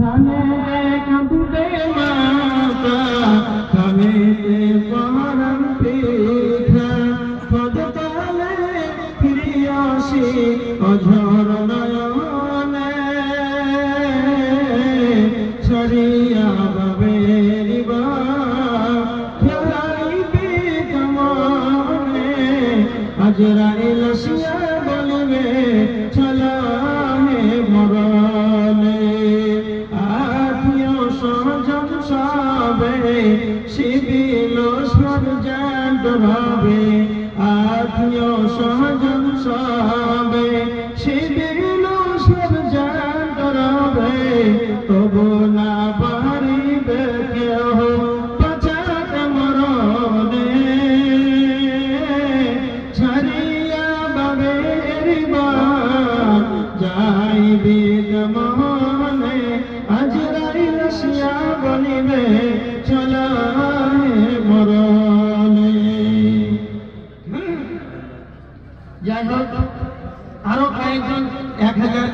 জানে কাঁদতে মাতা কামেতে পরাণ পিঠা পদতলে ফিরিয়াসি অঝর নয়নে ছড়িয়া বাবেরিবা খেলাইবে কমনে আজরাইল আসিয়া বলিবে চলা হে মরণে আত্মীয় স্বজন সবে শিবিল সর্জান্ত ভাবে আত্মীয় স্বজন সবে শিবিল সর্জান্ত রবে তবু না পারিবে কেহ বাঁচাতে মরণে ছাড়িয়া বাবেরিবা যাইবে গমনে আজরাইল আসিয়া বলিবে চলা হে মরণে। যাই হোক আরো কয়েকজন 1000